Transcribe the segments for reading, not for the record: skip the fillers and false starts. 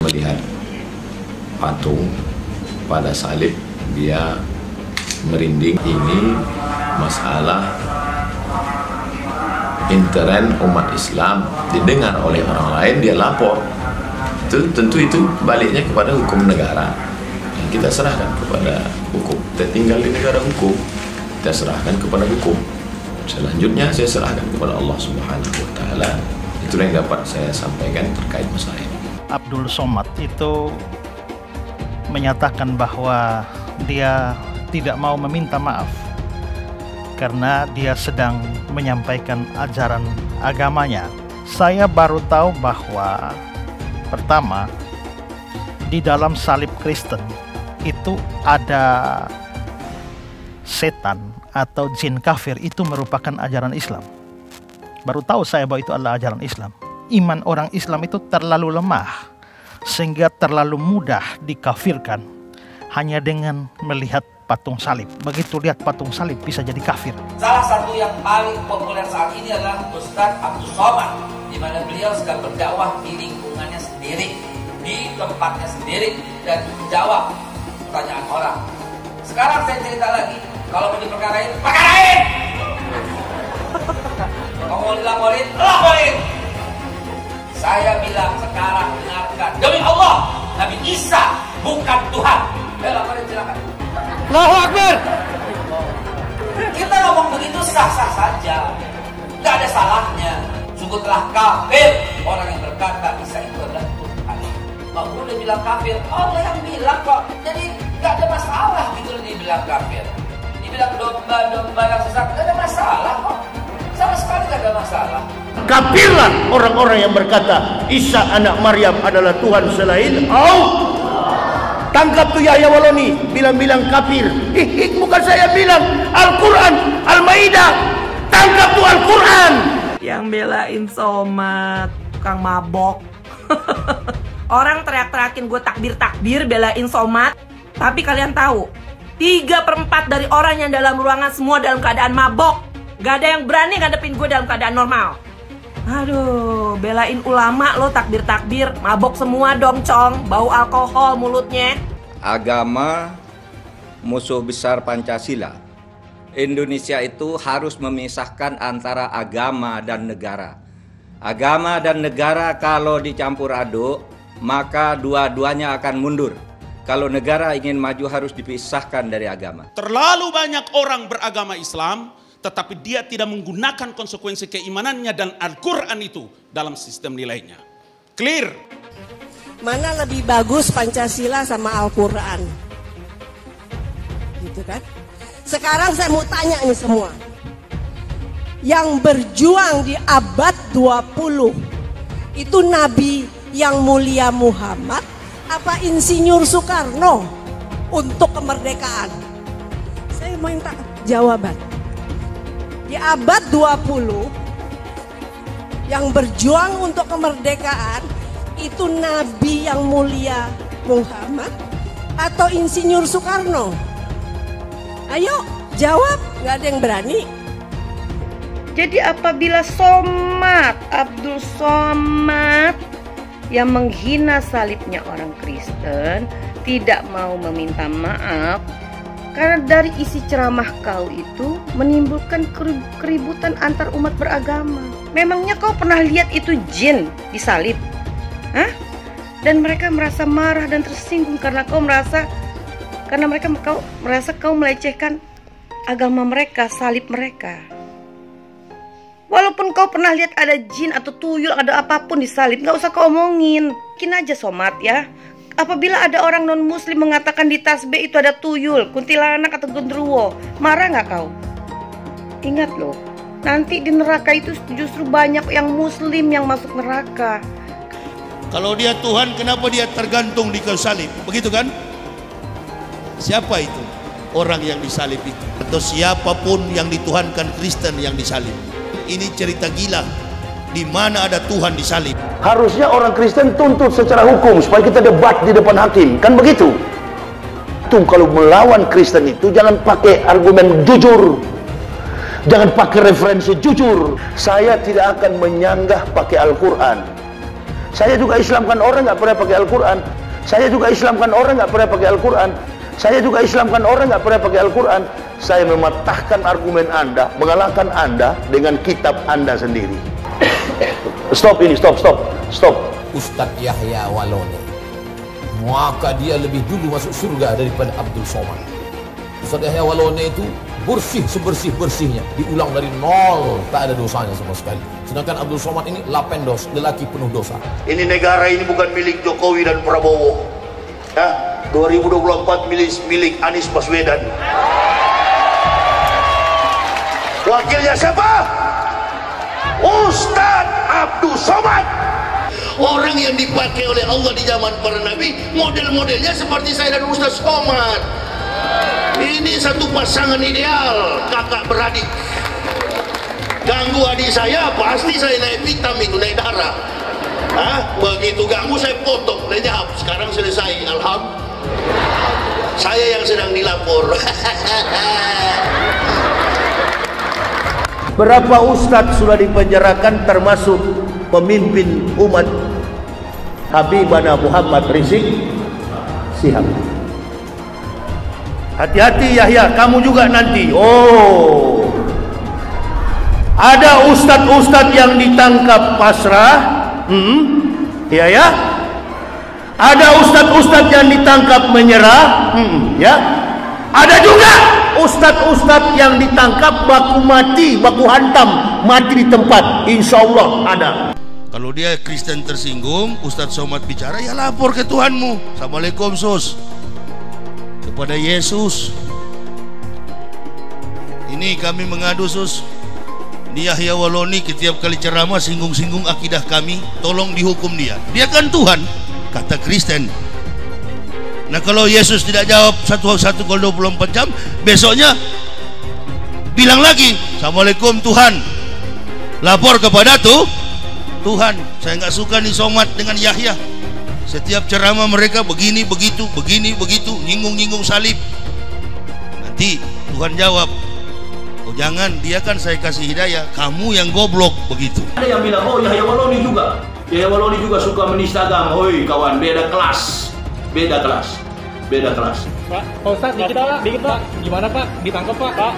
melihat patung pada salib, dia merinding. Ini masalah intern umat Islam didengar oleh orang lain, dia lapor. Tentu itu baliknya kepada hukum negara. Kita serahkan kepada hukum. Kita tinggal di negara hukum, kita serahkan kepada hukum. Selanjutnya saya serahkan kepada Allah Subhanahu wa Ta'ala. Itulah yang dapat saya sampaikan terkait masalah ini. Abdul Somad itu menyatakan bahwa dia tidak mau meminta maaf karena dia sedang menyampaikan ajaran agamanya. Saya baru tahu bahwa pertama, di dalam salib Kristen itu ada setan atau jin kafir, itu merupakan ajaran Islam. Baru tahu saya bahwa itu adalah ajaran Islam. Iman orang Islam itu terlalu lemah sehingga terlalu mudah dikafirkan hanya dengan melihat patung salib. Begitu lihat patung salib bisa jadi kafir. Salah satu yang paling populer saat ini adalah Ustadz Abdul Somad, di mana beliau sedang berdakwah di lingkungannya sendiri, di tempatnya sendiri, dan menjawab pertanyaan orang. Sekarang saya cerita lagi, kalau mau diperkarain, perkarain! Kalau mau dilaporin, laporin! Saya bilang sekarang, dengarkan, demi Allah, Nabi Isa bukan Tuhan. Laporin, silakan. Allahu Akbar. Kita ngomong begitu sah-sah saja, nggak ada salahnya. Sungguh telah kafir orang yang berkata Isa itu adalah Tuhan. Nggak boleh bilang kafir, Allah yang bilang kok. Jadi nggak ada masalah gitu dibilang kafir. Dibilang domba-domba yang sesat, nggak ada masalah kok. Sama sekali nggak ada masalah. Kafirlah orang-orang yang berkata Isa anak Maryam adalah Tuhan selain Allah. Tangkap tuh Yahya Waloni bilang-bilang kafir. Bukan saya bilang, Al-Quran, Al-Maidah. Tangkap tuh Al-Quran. Yang belain Somad, Kang mabok. Orang teriak-teriakin gue takbir-takbir belain Somad. Tapi kalian tahu, 3/4 dari orang yang dalam ruangan semua dalam keadaan mabok. Gak ada yang berani ngadepin gue dalam keadaan normal. Aduh, belain ulama lo takbir-takbir, mabok semua dong cong, bau alkohol mulutnya. Agama musuh besar Pancasila. Indonesia itu harus memisahkan antara agama dan negara. Agama dan negara kalau dicampur aduk, maka dua-duanya akan mundur. Kalau negara ingin maju harus dipisahkan dari agama. Terlalu banyak orang beragama Islam, tetapi dia tidak menggunakan konsekuensi keimanannya dan Al-Quran itu dalam sistem nilainya. Clear? Mana lebih bagus Pancasila sama Al-Quran? Gitu kan? Sekarang saya mau tanya nih semua. Yang berjuang di abad 20 itu Nabi yang mulia Muhammad apa Insinyur Soekarno untuk kemerdekaan? Saya mau minta jawaban. Di abad 20 yang berjuang untuk kemerdekaan itu Nabi yang mulia Muhammad atau Insinyur Soekarno? Ayo jawab, nggak ada yang berani. Jadi apabila Somad, Abdul Somad yang menghina salibnya orang Kristen tidak mau meminta maaf, karena dari isi ceramah kau itu menimbulkan keributan antar umat beragama. Memangnya kau pernah lihat itu jin disalib? Hah? Dan mereka merasa marah dan tersinggung karena kau merasa kau melecehkan agama mereka, salib mereka. Walaupun kau pernah lihat ada jin atau tuyul, ada apapun disalib, nggak usah kau omongin. Mungkin aja Somad ya. Apabila ada orang non-muslim mengatakan di tasbih itu ada tuyul, kuntilanak atau genderuwo, marah nggak kau? Ingat loh, nanti di neraka itu justru banyak yang muslim yang masuk neraka. Kalau dia Tuhan, kenapa dia tergantung di kayu salib? Begitu kan? Siapa itu? Orang yang disalib itu. Atau siapapun yang dituhankan Kristen yang disalib. Ini cerita gila. Di mana ada Tuhan disalib. Harusnya orang Kristen tuntut secara hukum supaya kita debat di depan hakim, kan begitu? Tuh kalau melawan Kristen itu jangan pakai argumen jujur, jangan pakai referensi jujur. Saya tidak akan menyanggah pakai Al-Quran, Saya juga Islamkan orang nggak pernah pakai Al-Quran. Saya juga Islamkan orang nggak pernah pakai Al-Quran. Saya juga Islamkan orang nggak pernah pakai Al-Quran. Saya mematahkan argumen Anda, mengalahkan Anda dengan kitab Anda sendiri. Stop ini, stop. Ustadz Yahya Waloni, maka dia lebih dulu masuk surga daripada Abdul Somad. Ustadz Yahya Waloni itu bersih sebersih-bersihnya, diulang dari nol, tak ada dosanya sama sekali. Sedangkan Abdul Somad ini lapendos, lelaki penuh dosa. Ini negara ini bukan milik Jokowi dan Prabowo. Ya, 2024 milik Anies Baswedan. Wakilnya siapa? Ustadz Abdul Somad. Orang yang dipakai oleh Allah di zaman para nabi, model-modelnya seperti saya dan Ustadz Somad. Ini satu pasangan ideal, kakak beradik. Ganggu adik saya, pasti saya naik vitamin, naik darah. Begitu ganggu saya potong, lenyap. Sekarang selesai, alhamdulillah. Saya yang sedang dilapor. Berapa ustadz sudah dipenjarakan termasuk pemimpin umat Habibana Muhammad Rizik Sihab. Hati-hati Yahya, kamu juga nanti. Oh, ada ustadz-ustadz yang ditangkap pasrah. Ya. Ada ustadz-ustadz yang ditangkap menyerah. Ya. Ada juga ustadz-ustadz yang ditangkap baku mati, baku hantam, mati di tempat. Insya Allah ada. Kalau dia Kristen tersinggung, Ustadz Somad bicara, ya lapor ke Tuhanmu. Assalamualaikum sus, kepada Yesus. Ini kami mengadu sus. Ini Yahya Waloni setiap kali ceramah singgung-singgung akidah kami. Tolong dihukum dia. Dia kan Tuhan, kata Kristen. Nah kalau Yesus tidak jawab 1 kali 24 jam, besoknya bilang lagi, Assalamualaikum Tuhan. Lapor kepada Tuhan. Saya nggak suka nih Somad dengan Yahya. Setiap ceramah mereka begini begitu, nyinggung salib. Nanti Tuhan jawab, oh jangan, dia kan saya kasih hidayah, kamu yang goblok, begitu. Ada yang bilang, oh Yahya Waloni juga. Yahya Waloni juga suka menista agama. Hoi kawan, beda kelas. Pak Ustadz, dikit Pak. Gimana Pak? Ditangkap Pak?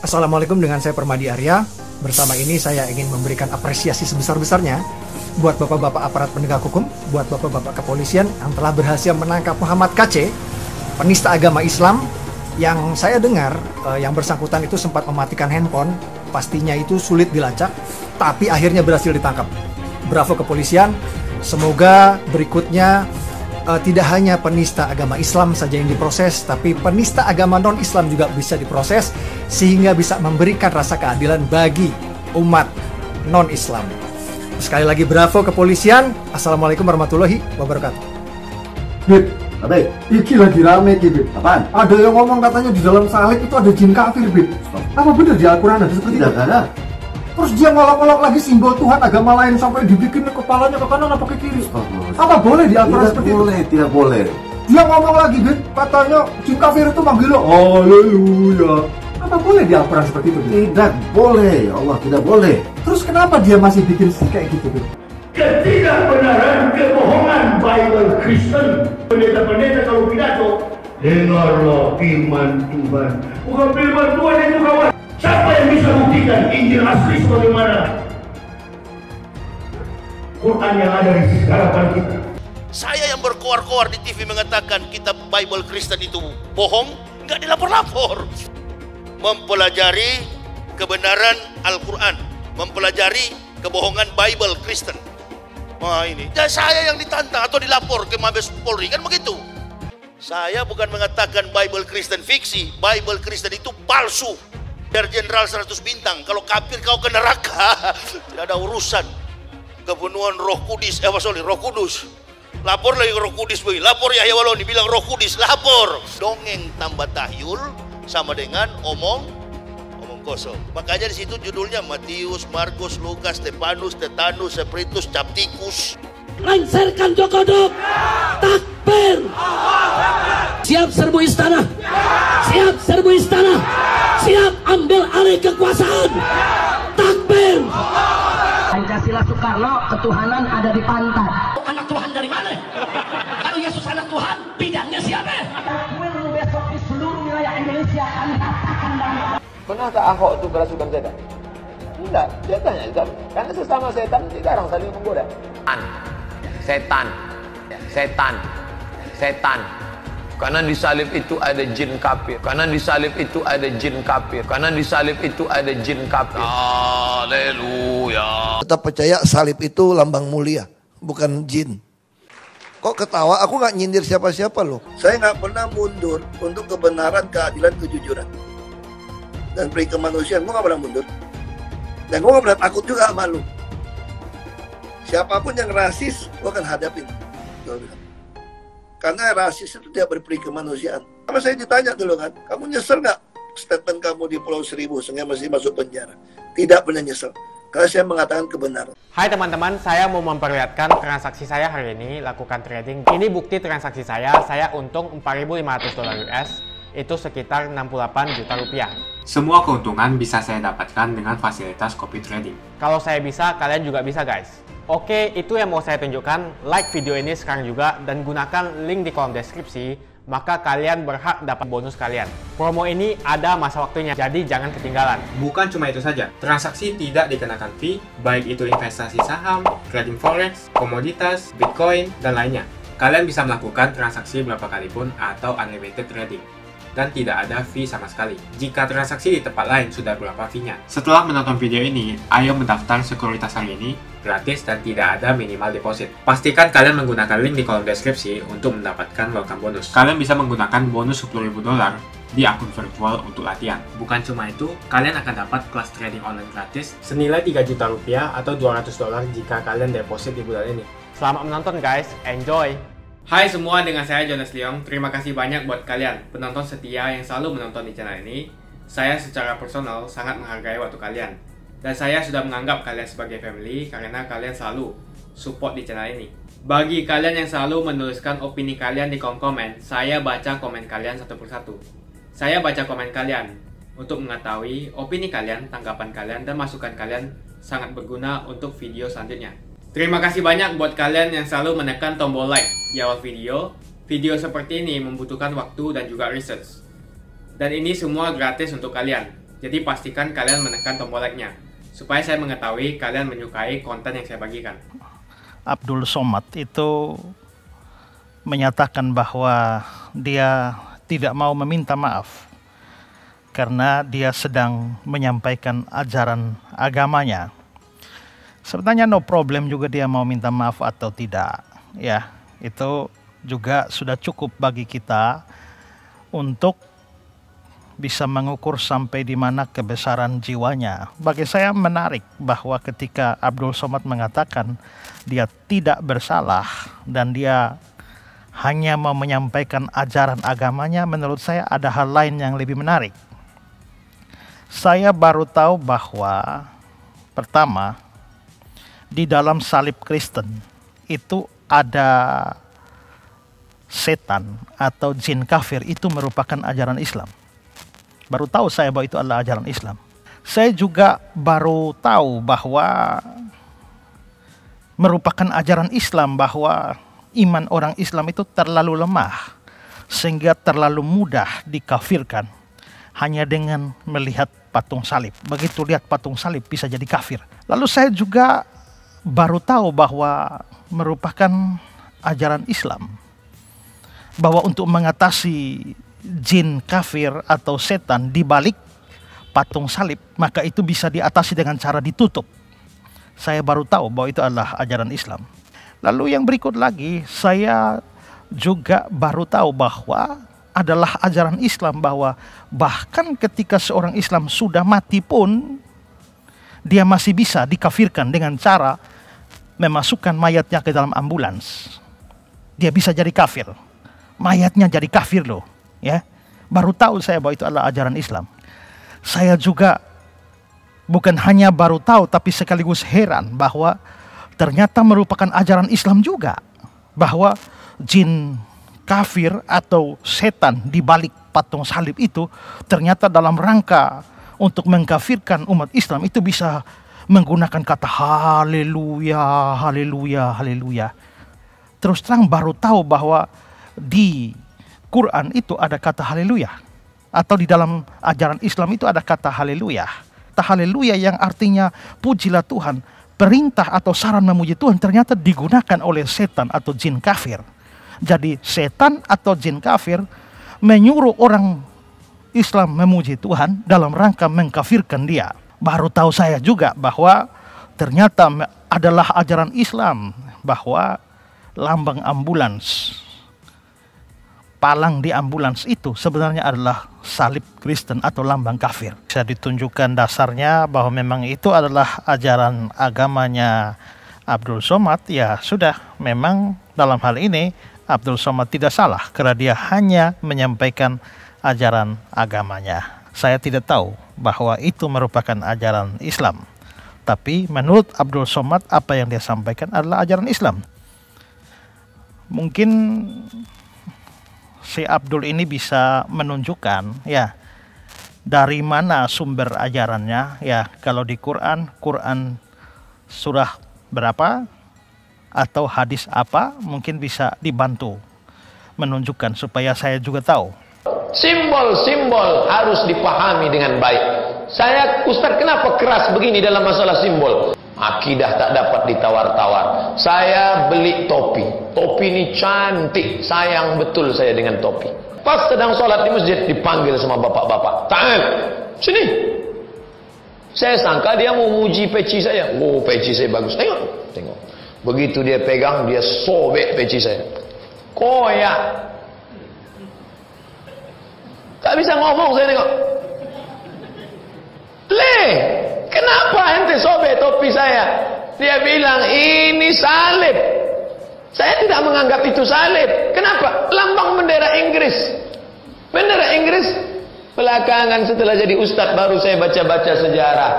Assalamualaikum, dengan saya Permadi Arya. Bersama ini saya ingin memberikan apresiasi sebesar-besarnya buat bapak-bapak aparat penegak hukum, buat bapak-bapak kepolisian yang telah berhasil menangkap Muhammad KC, penista agama Islam, yang saya dengar yang bersangkutan itu sempat mematikan handphone, pastinya itu sulit dilacak, tapi akhirnya berhasil ditangkap. Bravo kepolisian, semoga berikutnya tidak hanya penista agama Islam saja yang diproses, tapi penista agama non-Islam juga bisa diproses, sehingga bisa memberikan rasa keadilan bagi umat non-Islam. Sekali lagi bravo kepolisian. Assalamualaikum warahmatullahi wabarakatuh. Bib, iki lagi rame Bib. Apaan? Ada yang ngomong katanya di dalam salib itu ada jin kafir, Bib. Apa benar di Al-Quran ada seperti itu? Tidak ada. Terus dia ngolok-ngolok lagi simbol Tuhan agama lain sampai dibikin kepalanya ke kanan apa ke kiri. Apa boleh di Al-Quran seperti itu? Tidak boleh. Dia ngomong lagi, Bib, katanya jin kafir itu manggil lo, haleluya. Apa boleh di Al-Quran seperti itu, Bib? Tidak boleh, ya Allah, tidak boleh. Terus kenapa dia masih bikin kayak gitu, Bib? Ketidakbenaran, kebohongan Bible Kristen. Pendeta-pendeta kalau pidato, dengarlah firman Tuhan. Bukan firman Tuhan itu kawan. Siapa yang bisa buktikan Injil asli sebagaimana Quran yang ada di hadapan kita? Saya yang berkoar-koar di TV mengatakan kitab Bible Kristen itu bohong, nggak dilapor-lapor. Mempelajari kebenaran Al-Quran, mempelajari kebohongan Bible Kristen. Wah ini, ya saya yang ditantang atau dilapor ke Mabes Polri, kan begitu. Saya bukan mengatakan Bible Kristen fiksi, Bible Kristen itu palsu. Biar jenderal 100 bintang, kalau kafir kau ke neraka. Tidak ada urusan. Kepenuhan Roh Kudus, Roh Kudus. Lapor lagi Roh Kudus, lapor Yahya Waloni bilang Roh Kudus, lapor. Dongeng tambah tahyul sama dengan omong kosong. Makanya di situ judulnya Matius, Markus, Lukas, Stefanus, Tetanus, Spiritus, Captikus. Lengserkan Jokodok. Takbir. Siap serbu istana. Siap serbu istana. Siap ambil alih kekuasaan. Takbir. Pancasila Soekarno, ketuhanan ada di pantat. Yesus anak Tuhan, bidangnya siapa? Besok di seluruh wilayah Indonesia akan katakan pernah tak Ahok itu kerasukan setan? Enggak, setannya juga. Karena sesama setan tidak orang saling menggoda. Setan, setan, setan. Karena di salib itu ada jin kafir. Karena di salib itu ada jin kafir. Karena di salib itu ada jin kafir. Haleluya. Tetap percaya salib itu lambang mulia, bukan jin. Kok ketawa? Aku nggak nyindir siapa-siapa loh. Saya nggak pernah mundur untuk kebenaran, keadilan, kejujuran. Dan peri kemanusiaan, gue nggak pernah mundur. Dan gue nggak pernah takut juga sama lu. Siapapun yang rasis, gue akan hadapin. Gue bilang. Karena rasis itu tidak berperi kemanusiaan. Sama saya ditanya dulu kan, kamu nyesel nggak statement kamu di Pulau Seribu sehingga masih masuk penjara? Tidak pernah nyesel. Karena saya mengatakan kebenaran. Hai teman-teman, saya mau memperlihatkan transaksi saya hari ini lakukan trading. Ini bukti transaksi saya untung $4.500 US, itu sekitar 68 juta rupiah. Semua keuntungan bisa saya dapatkan dengan fasilitas copy trading. Kalau saya bisa, kalian juga bisa guys. Oke, itu yang mau saya tunjukkan. Like video ini sekarang juga dan gunakan link di kolom deskripsi, maka kalian berhak dapat bonus kalian. Promo ini ada masa waktunya, jadi jangan ketinggalan. Bukan cuma itu saja, transaksi tidak dikenakan fee, baik itu investasi saham, trading forex, komoditas, bitcoin, dan lainnya. Kalian bisa melakukan transaksi berapa kali pun atau unlimited trading. Dan tidak ada fee sama sekali. Jika transaksi di tempat lain sudah berapa fee-nya. Setelah menonton video ini, ayo mendaftar sekuritas hari ini, gratis dan tidak ada minimal deposit. Pastikan kalian menggunakan link di kolom deskripsi untuk mendapatkan welcome bonus. Kalian bisa menggunakan bonus $10.000 di akun virtual untuk latihan. Bukan cuma itu, kalian akan dapat kelas trading online gratis senilai 3 juta rupiah atau $200 jika kalian deposit di bulan ini. Selamat menonton guys, enjoy! Hai semua, dengan saya Jonas Leong. Terima kasih banyak buat kalian, penonton setia yang selalu menonton di channel ini. Saya secara personal sangat menghargai waktu kalian. Dan saya sudah menganggap kalian sebagai family karena kalian selalu support di channel ini. Bagi kalian yang selalu menuliskan opini kalian di kolom komen, saya baca komen kalian satu persatu. Saya baca komen kalian untuk mengetahui opini kalian, tanggapan kalian, dan masukan kalian sangat berguna untuk video selanjutnya. Terima kasih banyak buat kalian yang selalu menekan tombol like di awal video. Video seperti ini membutuhkan waktu dan juga research. Dan ini semua gratis untuk kalian. Jadi pastikan kalian menekan tombol like-nya, supaya saya mengetahui kalian menyukai konten yang saya bagikan. Abdul Somad itu menyatakan bahwa dia tidak mau meminta maaf karena dia sedang menyampaikan ajaran agamanya. Sebenarnya no problem juga dia mau minta maaf atau tidak, ya itu juga sudah cukup bagi kita untuk bisa mengukur sampai di mana kebesaran jiwanya. Bagi saya menarik bahwa ketika Abdul Somad mengatakan dia tidak bersalah dan dia hanya mau menyampaikan ajaran agamanya, menurut saya ada hal lain yang lebih menarik. Saya baru tahu bahwa pertama, di dalam salib Kristen itu ada setan atau jin kafir, itu merupakan ajaran Islam. Baru tahu saya bahwa itu adalah ajaran Islam. Saya juga baru tahu bahwa merupakan ajaran Islam bahwa iman orang Islam itu terlalu lemah sehingga terlalu mudah dikafirkan hanya dengan melihat patung salib. Begitu lihat patung salib bisa jadi kafir. Lalu saya juga baru tahu bahwa merupakan ajaran Islam bahwa untuk mengatasi jin kafir atau setan di balik patung salib, maka itu bisa diatasi dengan cara ditutup. Saya baru tahu bahwa itu adalah ajaran Islam. Lalu yang berikut lagi, saya juga baru tahu bahwa adalah ajaran Islam bahwa bahkan ketika seorang Islam sudah mati pun dia masih bisa dikafirkan dengan cara memasukkan mayatnya ke dalam ambulans. Dia bisa jadi kafir. Mayatnya jadi kafir loh, ya. Baru tahu saya bahwa itu adalah ajaran Islam. Saya juga bukan hanya baru tahu tapi sekaligus heran bahwa ternyata merupakan ajaran Islam juga bahwa jin kafir atau setan di balik patung salib itu ternyata dalam rangka untuk mengkafirkan umat Islam itu bisa menggunakan kata haleluya, haleluya, haleluya. terus terang baru tahu bahwa di Quran itu ada kata haleluya, atau di dalam ajaran Islam itu ada kata haleluya. Haleluya yang artinya pujilah Tuhan. Perintah atau saran memuji Tuhan ternyata digunakan oleh setan atau jin kafir. Jadi setan atau jin kafir menyuruh orang Islam memuji Tuhan dalam rangka mengkafirkan dia. Baru tahu saya juga bahwa ternyata adalah ajaran Islam bahwa lambang ambulans, palang di ambulans itu sebenarnya adalah salib Kristen atau lambang kafir. Bisa ditunjukkan dasarnya bahwa memang itu adalah ajaran agamanya Abdul Somad. Ya sudah, memang dalam hal ini Abdul Somad tidak salah karena dia hanya menyampaikan ajaran agamanya. Saya tidak tahu bahwa itu merupakan ajaran Islam. Tapi menurut Abdul Somad apa yang dia sampaikan adalah ajaran Islam. Mungkin si Abdul ini bisa menunjukkan ya dari mana sumber ajarannya. Ya, kalau di Quran surah berapa atau hadis apa, mungkin bisa dibantu menunjukkan supaya saya juga tahu. Simbol-simbol harus dipahami dengan baik. Saya, Ustaz, kenapa keras begini dalam masalah simbol? Akidah tak dapat ditawar-tawar. Saya beli topi. Topi ini cantik, sayang betul saya dengan topi. Pas sedang sholat di masjid dipanggil sama bapak-bapak. Ta'al, sini. Saya sangka dia mau muji peci saya. Oh, peci saya bagus. Tengok. Begitu dia pegang, dia sobek peci saya. Koyak. Tak bisa ngomong saya tengok. Kenapa ente sobek topi saya? Dia bilang ini salib. Saya tidak menganggap itu salib. Kenapa? Lambang bendera Inggris. Bendera Inggris. Belakangan setelah jadi ustadz baru saya baca-baca sejarah.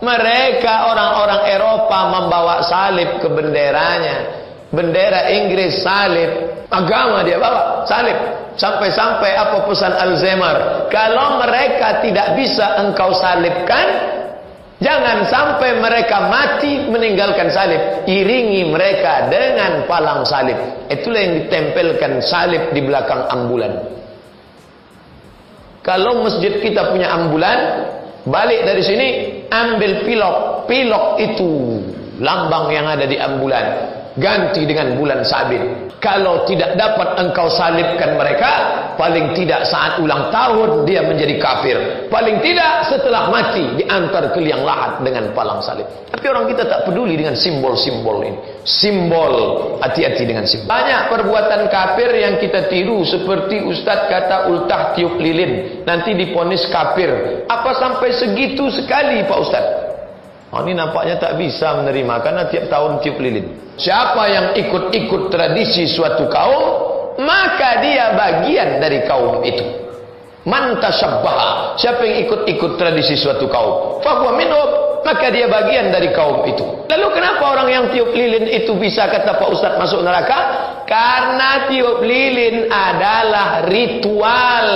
Mereka orang-orang Eropa membawa salib ke benderanya. Bendera Inggris salib. Agama dia bawa salib. Sampai-sampai apa pesan Alzheimer? Kalau mereka tidak bisa engkau salibkan, jangan sampai mereka mati meninggalkan salib. Iringi mereka dengan palang salib. Itulah yang ditempelkan salib di belakang ambulan. Kalau masjid kita punya ambulan, balik dari sini ambil pilok. Pilok itu lambang yang ada di ambulan. Ganti dengan bulan sabit. Kalau tidak dapat engkau salibkan mereka, paling tidak saat ulang tahun dia menjadi kafir. Paling tidak setelah mati diantar ke liang lahat dengan palang salib. Tapi orang kita tak peduli dengan simbol-simbol ini. Simbol, hati-hati dengan simbol. Banyak perbuatan kafir yang kita tiru, seperti Ustadz kata ultah tiup lilin, nanti diponis kafir. Apa sampai segitu sekali Pak Ustadz? Ini nampaknya tak bisa menerima karena tiap tahun tiup lilin. Siapa yang ikut-ikut tradisi suatu kaum, maka dia bagian dari kaum itu. Man tashabbaha, siapa yang ikut-ikut tradisi suatu kaum, fahuwa minhum, maka dia bagian dari kaum itu. Lalu kenapa orang yang tiup lilin itu bisa, kata Pak Ustadz, masuk neraka? Karena tiup lilin adalah ritual.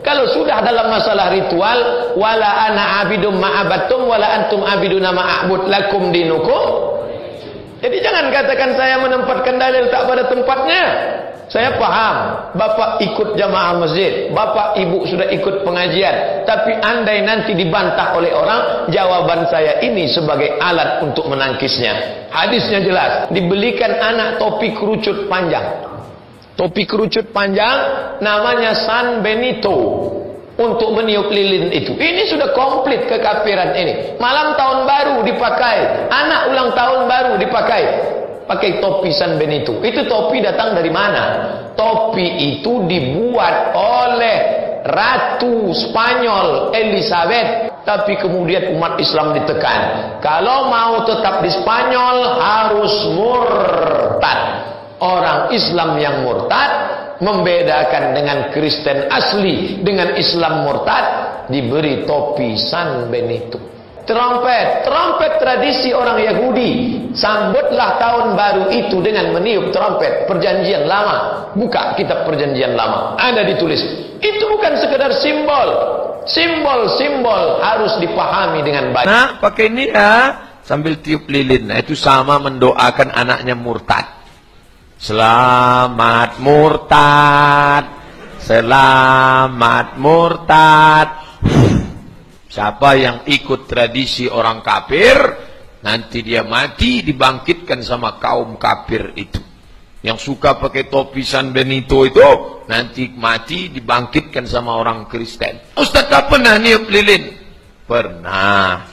Kalau sudah dalam masalah ritual, wala ana abidum ma'abattum wala antum abiduna ma'abud lakum dinukum. Jadi jangan katakan saya menempatkan dalil tak pada tempatnya. Saya paham, Bapak ikut jamaah masjid, Bapak Ibu sudah ikut pengajian. Tapi andai nanti dibantah oleh orang, jawaban saya ini sebagai alat untuk menangkisnya. Hadisnya jelas, dibelikan anak topi kerucut panjang. Topi kerucut panjang namanya San Benito untuk meniup lilin itu. Ini sudah komplit kekafiran ini. Malam tahun baru dipakai, anak ulang tahun baru dipakai, pakai topi San Benito. Itu topi datang dari mana? Topi itu dibuat oleh Ratu Spanyol Elizabeth. Tapi kemudian umat Islam ditekan, kalau mau tetap di Spanyol harus murtad. Orang Islam yang murtad membedakan dengan Kristen asli dengan Islam murtad, diberi topi San Benito. Trompet tradisi orang Yahudi. Sambutlah tahun baru itu dengan meniup trompet. Perjanjian lama, buka kitab perjanjian lama, ada ditulis. Itu bukan sekedar simbol. Simbol harus dipahami dengan baik. Nah, pakai ini ya, sambil tiup lilin. Nah, itu sama mendoakan anaknya murtad. Selamat murtad, selamat murtad. Siapa yang ikut tradisi orang kafir, nanti dia mati dibangkitkan sama kaum kafir itu. Yang suka pakai topi San Benito itu, nanti mati dibangkitkan sama orang Kristen. Ustaz, tak pernah niup lilin? Pernah.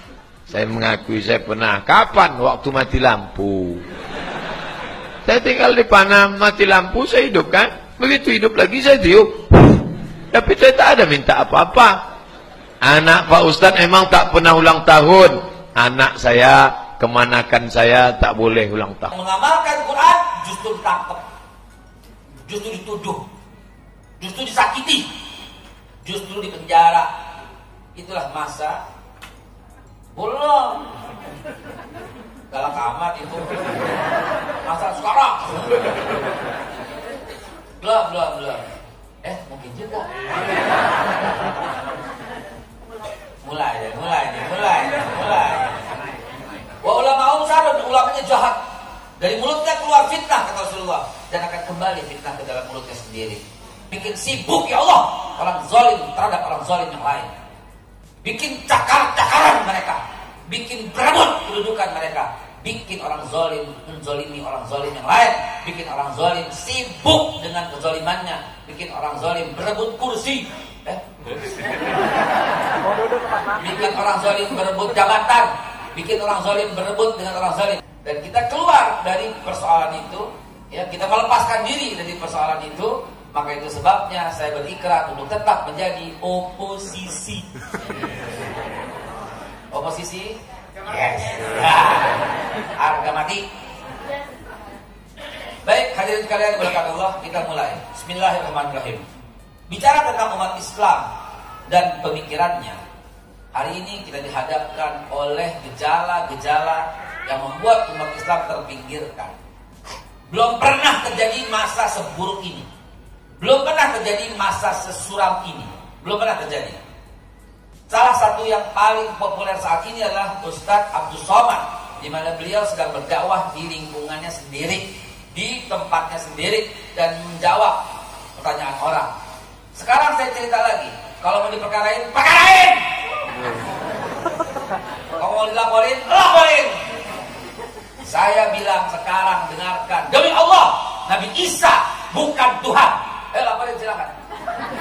Saya mengakui saya pernah. Kapan? Waktu mati lampu. Saya tinggal di Panam, mati lampu, saya hidup kan. Begitu hidup lagi saya tiup. Tapi saya tak ada minta apa-apa. Anak Pak Ustadz emang tak pernah ulang tahun. Anak saya, kemanakan saya tak boleh ulang tahun. Mengamalkan Quran justru ditangkap, justru dituduh, justru disakiti, justru dipenjara. Itulah masa belum galak amat itu. Masa sekarang belum. Mungkin juga. Mulai. Wa ulama'um syarrun, ulamanya jahat. Dari mulutnya keluar fitnah, kata Rasulullah, dan akan kembali fitnah ke dalam mulutnya sendiri. Bikin sibuk ya Allah orang zalim terhadap orang zalim yang lain. Bikin cakar-cakaran mereka, bikin berebut kedudukan mereka, bikin orang zalim menzalimi orang zalim yang lain, bikin orang zalim sibuk dengan kezalimannya, bikin orang zalim berebut kursi, bikin orang zalim berebut jabatan, bikin orang zalim berebut dengan orang zalim. Dan kita keluar dari persoalan itu, ya, kita melepaskan diri dari persoalan itu. Maka itu sebabnya saya berikrar untuk tetap menjadi oposisi. Oposisi? Yes. Harga mati. Baik, hadirin sekalian berkat Allah, kita mulai. Bismillahirrahmanirrahim. Bicara tentang umat Islam dan pemikirannya, hari ini kita dihadapkan oleh gejala-gejala yang membuat umat Islam terpinggirkan. Belum pernah terjadi masa seburuk ini. Belum pernah terjadi masa sesuram ini. Belum pernah terjadi. Salah satu yang paling populer saat ini adalah Ustadz Abdul Somad, di mana beliau sedang berdakwah di lingkungannya sendiri, di tempatnya sendiri, dan menjawab pertanyaan orang. Sekarang saya cerita lagi, kalau mau diperkarain, perkarain. Kalau mau dilaporin, laporin. Saya bilang sekarang, dengarkan, demi Allah, Nabi Isa bukan Tuhan. Laporin silakan.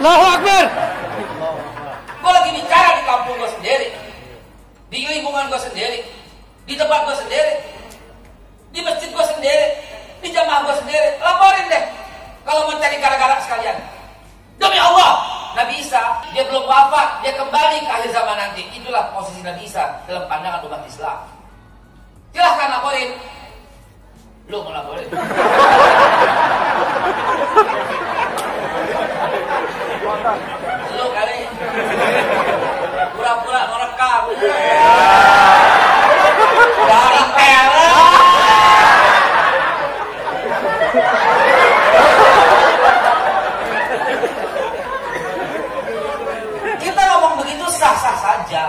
Allahu Akbar. Gue lagi bicara di kampung gue sendiri, di lingkungan gue sendiri, di tempat gue sendiri, di masjid gue sendiri, di jamaah gue sendiri. Laporin deh kalau mau cari gara-gara sekalian. Demi Allah, Nabi Isa dia belum wafat, dia kembali ke akhir zaman nanti. Itulah posisi Nabi Isa dalam pandangan umat Islam. Silahkan laporin. Lu mau laporin? Lu kali pura-pura merekam dari talent. Kita ngomong begitu sah-sah saja,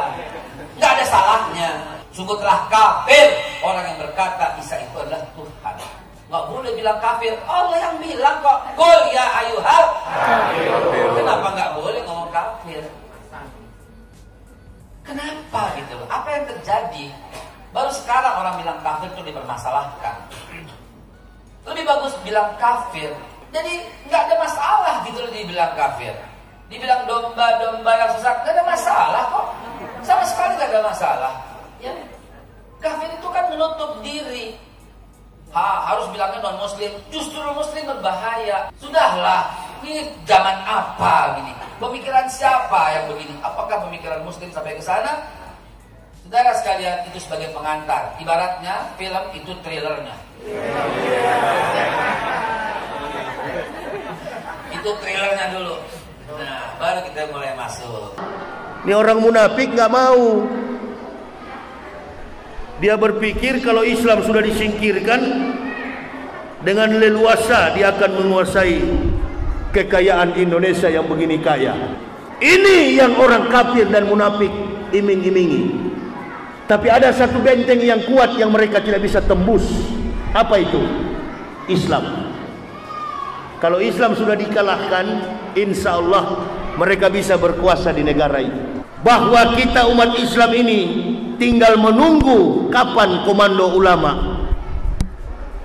nggak ada salahnya. Sungguh telah kafir orang yang berkata Isa itu adalah Tuhan. Nggak boleh bilang kafir. Allah yang bilang kok. Qul ya ayyuhal. Kenapa nggak boleh ngomong kafir? Kenapa gitu loh? Apa yang terjadi? Baru sekarang orang bilang kafir itu dipermasalahkan. Lebih bagus bilang kafir. Jadi nggak ada masalah gitu loh dibilang kafir. Dibilang domba-domba yang sesat, nggak ada masalah kok. Sama sekali nggak ada masalah. Ya, kafir itu kan menutup diri. Harus bilangnya non muslim. Justru muslim berbahaya. Sudahlah, ini zaman apa gini? Pemikiran siapa yang begini? Apakah pemikiran muslim sampai ke sana? Saudara sekalian, itu sebagai pengantar. Ibaratnya film itu trailernya. Itu trailernya dulu. Nah, baru kita mulai masuk. Ini orang munafik nggak mau. Dia berpikir kalau Islam sudah disingkirkan, dengan leluasa dia akan menguasai kekayaan Indonesia yang begini kaya. Ini yang orang kafir dan munafik iming-imingi. Tapi ada satu benteng yang kuat yang mereka tidak bisa tembus. Apa itu? Islam. Kalau Islam sudah dikalahkan, insya Allah mereka bisa berkuasa di negara ini. Bahwa kita umat Islam ini tinggal menunggu kapan komando ulama.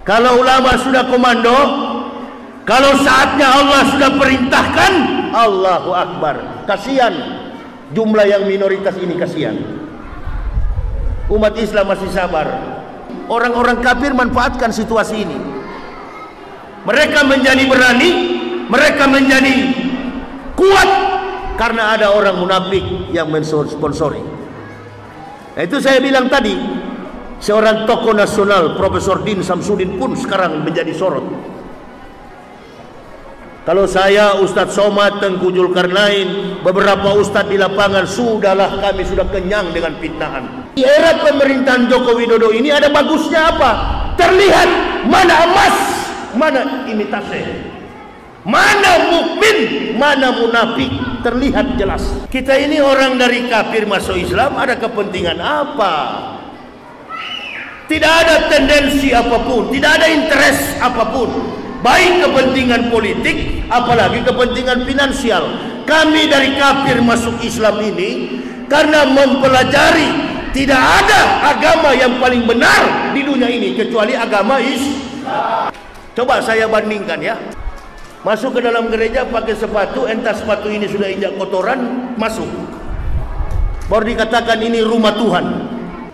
Kalau ulama sudah komando, kalau saatnya Allah sudah perintahkan, Allahu Akbar. Kasihan jumlah yang minoritas ini, kasihan. Umat Islam masih sabar. Orang-orang kafir manfaatkan situasi ini. Mereka menjadi berani, mereka menjadi kuat karena ada orang munafik yang mensponsori. Nah, itu saya bilang tadi, seorang tokoh nasional Profesor Din Samsudin pun sekarang menjadi sorot. Kalau saya, Ustadz Somad, Tengku Zulkarnain, beberapa ustadz di lapangan, sudahlah, kami sudah kenyang dengan fitnahan. Di era pemerintahan Joko Widodo ini ada bagusnya apa? Terlihat mana emas, mana imitasi, mana mukmin, mana munafik, terlihat jelas. Kita ini orang dari kafir masuk Islam, ada kepentingan apa? Tidak ada tendensi apapun, tidak ada interest apapun, baik kepentingan politik, apalagi kepentingan finansial. Kami dari kafir masuk Islam ini karena mempelajari tidak ada agama yang paling benar di dunia ini kecuali agama Islam. Coba saya bandingkan ya. Masuk ke dalam gereja pakai sepatu, entah sepatu ini sudah injak kotoran, masuk. Baru dikatakan ini rumah Tuhan.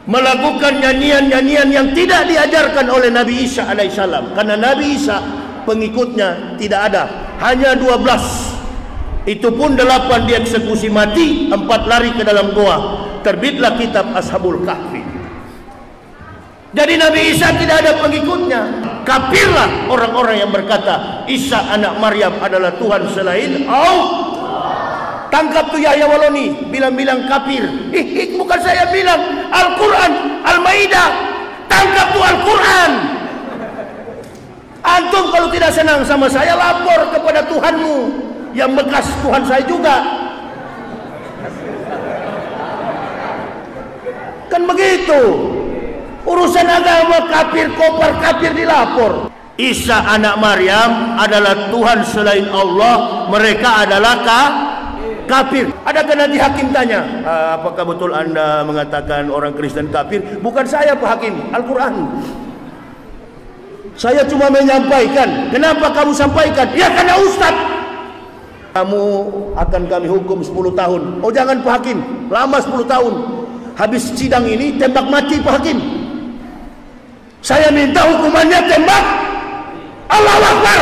Melakukan nyanyian-nyanyian yang tidak diajarkan oleh Nabi Isa alaihissalam. Karena Nabi Isa pengikutnya tidak ada, hanya 12. Itu pun 8 dieksekusi mati, 4 lari ke dalam goa. Terbitlah kitab Ashabul Kahfi. Jadi Nabi Isa tidak ada pengikutnya. Kafirlah orang-orang yang berkata Isa anak Maryam adalah Tuhan selain Allah. Tangkap tuh Yahya Waloni, bilang-bilang kafir. Bukan saya bilang, Al-Quran, Al-Maidah. Tangkap tuh Al-Quran. Antum kalau tidak senang sama saya, lapor kepada Tuhanmu yang bekas Tuhan saya juga. Kan begitu. Urusan agama kafir, kopar kafir dilapor. Isa anak Maryam adalah Tuhan selain Allah, mereka adalah kafir. Adakah nanti hakim tanya, apakah betul Anda mengatakan orang Kristen kafir? Bukan saya Pak Hakim, Al-Quran. Saya cuma menyampaikan. Kenapa kamu sampaikan? Ya karena Ustaz. Kamu akan kami hukum 10 tahun. Oh jangan Pak Hakim, lama 10 tahun. Habis sidang ini tembak mati Pak Hakim. Saya minta hukumannya tembak. Allahu Akbar.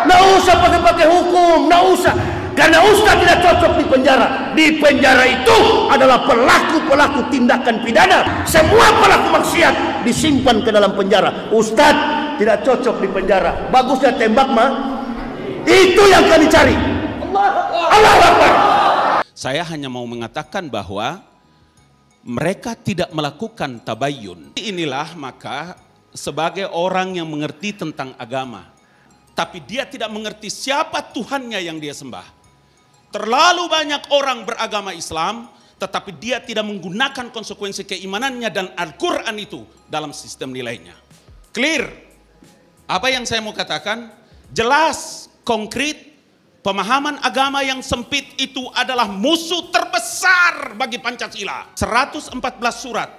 Nggak usah pakai hukum, nggak usah. Karena Ustaz tidak cocok di penjara. Di penjara itu adalah pelaku-pelaku tindakan pidana. Semua pelaku maksiat disimpan ke dalam penjara. Ustaz tidak cocok di penjara. Bagusnya tembak mah. Itu yang kami cari. Allahu Akbar. Saya hanya mau mengatakan bahwa mereka tidak melakukan tabayyun. Inilah maka sebagai orang yang mengerti tentang agama, tapi dia tidak mengerti siapa Tuhannya yang dia sembah. Terlalu banyak orang beragama Islam, tetapi dia tidak menggunakan konsekuensi keimanannya dan Al-Quran itu dalam sistem nilainya. Clear? Apa yang saya mau katakan? Jelas, konkret. Pemahaman agama yang sempit itu adalah musuh terbesar bagi Pancasila. 114 surat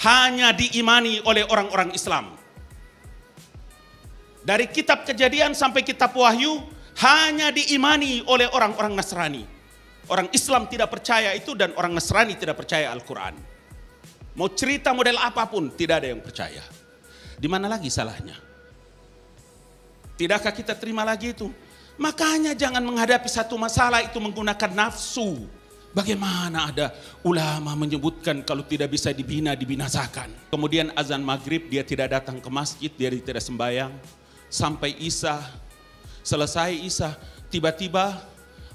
hanya diimani oleh orang-orang Islam. Dari kitab Kejadian sampai kitab Wahyu hanya diimani oleh orang-orang Nasrani. Orang Islam tidak percaya itu dan orang Nasrani tidak percaya Al-Quran. Mau cerita model apapun tidak ada yang percaya. Di mana lagi salahnya? Tidakkah kita terima lagi itu? Makanya jangan menghadapi satu masalah itu menggunakan nafsu. Bagaimana ada ulama menyebutkan kalau tidak bisa dibina, dibinasakan. Kemudian azan maghrib dia tidak datang ke masjid, dia tidak sembahyang. Sampai Isya, selesai Isya, tiba-tiba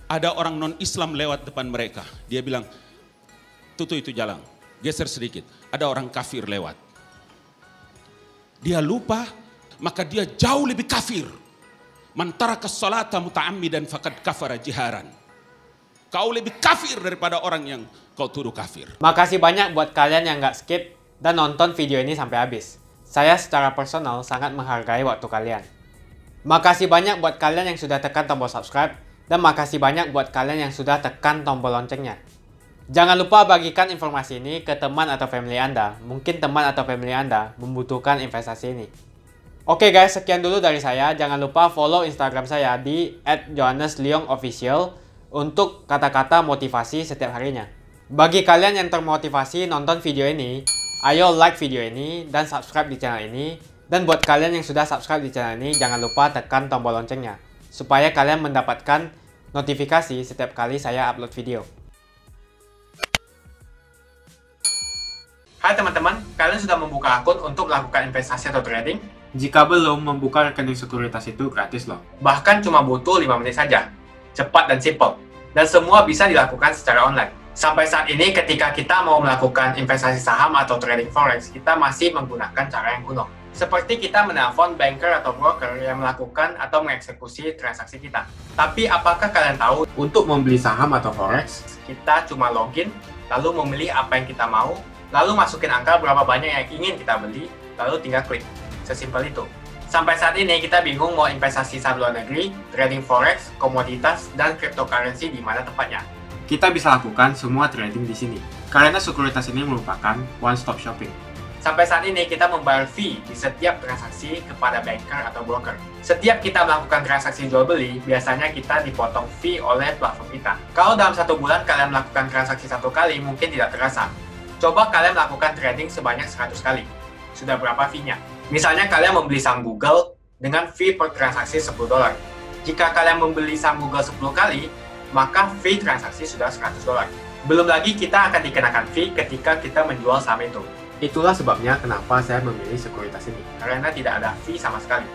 ada orang non-Islam lewat depan mereka. Dia bilang, tutup itu jalan, geser sedikit. Ada orang kafir lewat. Dia lupa, maka dia jauh lebih kafir. Man taraka sholata muta'ammidan faqad kafara jiharan. Kau lebih kafir daripada orang yang kau tuduh kafir. Makasih banyak buat kalian yang gak skip dan nonton video ini sampai habis. Saya secara personal sangat menghargai waktu kalian. Makasih banyak buat kalian yang sudah tekan tombol subscribe, dan makasih banyak buat kalian yang sudah tekan tombol loncengnya. Jangan lupa bagikan informasi ini ke teman atau family Anda. Mungkin teman atau family Anda membutuhkan investasi ini. Oke guys, sekian dulu dari saya. Jangan lupa follow Instagram saya di @johannesleongofficial untuk kata-kata motivasi setiap harinya. Bagi kalian yang termotivasi nonton video ini, ayo like video ini dan subscribe di channel ini. Dan buat kalian yang sudah subscribe di channel ini, jangan lupa tekan tombol loncengnya supaya kalian mendapatkan notifikasi setiap kali saya upload video. Hai teman-teman, kalian sudah membuka akun untuk melakukan investasi atau trading? Jika belum, membuka rekening sekuritas itu gratis loh. Bahkan cuma butuh 5 menit saja. Cepat dan simple. Dan semua bisa dilakukan secara online. Sampai saat ini ketika kita mau melakukan investasi saham atau trading forex, kita masih menggunakan cara yang kuno. Seperti kita menelpon banker atau broker yang melakukan atau mengeksekusi transaksi kita. Tapi apakah kalian tahu, untuk membeli saham atau forex, kita cuma login, lalu memilih apa yang kita mau, lalu masukin angka berapa banyak yang ingin kita beli, lalu tinggal klik. Sesimpel itu. Sampai saat ini kita bingung mau investasi saham luar negeri, trading forex, komoditas, dan cryptocurrency di mana tempatnya. Kita bisa lakukan semua trading di sini, karena sekuritas ini merupakan one-stop shopping. Sampai saat ini kita membayar fee di setiap transaksi kepada banker atau broker. Setiap kita melakukan transaksi jual beli, biasanya kita dipotong fee oleh platform kita. Kalau dalam 1 bulan kalian melakukan transaksi 1 kali, mungkin tidak terasa. Coba kalian melakukan trading sebanyak 100 kali. Sudah berapa fee-nya? Misalnya kalian membeli saham Google dengan fee per transaksi $10. Jika kalian membeli saham Google 10 kali, maka fee transaksi sudah $100. Belum lagi kita akan dikenakan fee ketika kita menjual saham itu. Itulah sebabnya kenapa saya memilih sekuritas ini, karena tidak ada fee sama sekali.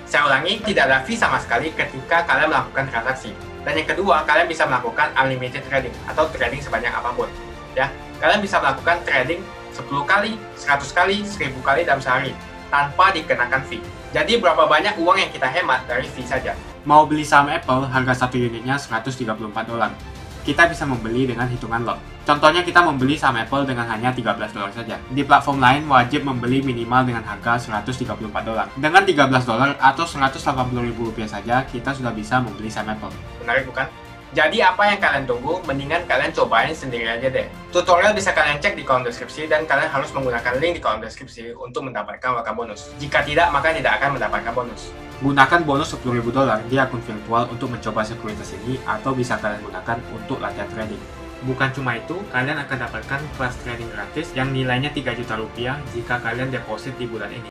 Saya ulangi, tidak ada fee sama sekali ketika kalian melakukan transaksi. Dan yang kedua, kalian bisa melakukan unlimited trading atau trading sebanyak apapun. Ya, kalian bisa melakukan trading 10 kali, 100 kali, 1000 kali dalam sehari tanpa dikenakan fee. Jadi berapa banyak uang yang kita hemat dari fee saja? Mau beli saham Apple, harga 1 unitnya $134. Kita bisa membeli dengan hitungan lot. Contohnya kita membeli saham Apple dengan hanya $13 saja. Di platform lain wajib membeli minimal dengan harga $134. Dengan $13 atau Rp180.000 saja, kita sudah bisa membeli saham Apple. Menarik bukan? Jadi apa yang kalian tunggu? Mendingan kalian cobain sendiri aja deh. Tutorial bisa kalian cek di kolom deskripsi dan kalian harus menggunakan link di kolom deskripsi untuk mendapatkan welcome bonus. Jika tidak, maka tidak akan mendapatkan bonus. Gunakan bonus $10.000 di akun virtual untuk mencoba sekuritas ini atau bisa kalian gunakan untuk latihan trading. Bukan cuma itu, kalian akan dapatkan kelas trading gratis yang nilainya Rp3 juta jika kalian deposit di bulan ini.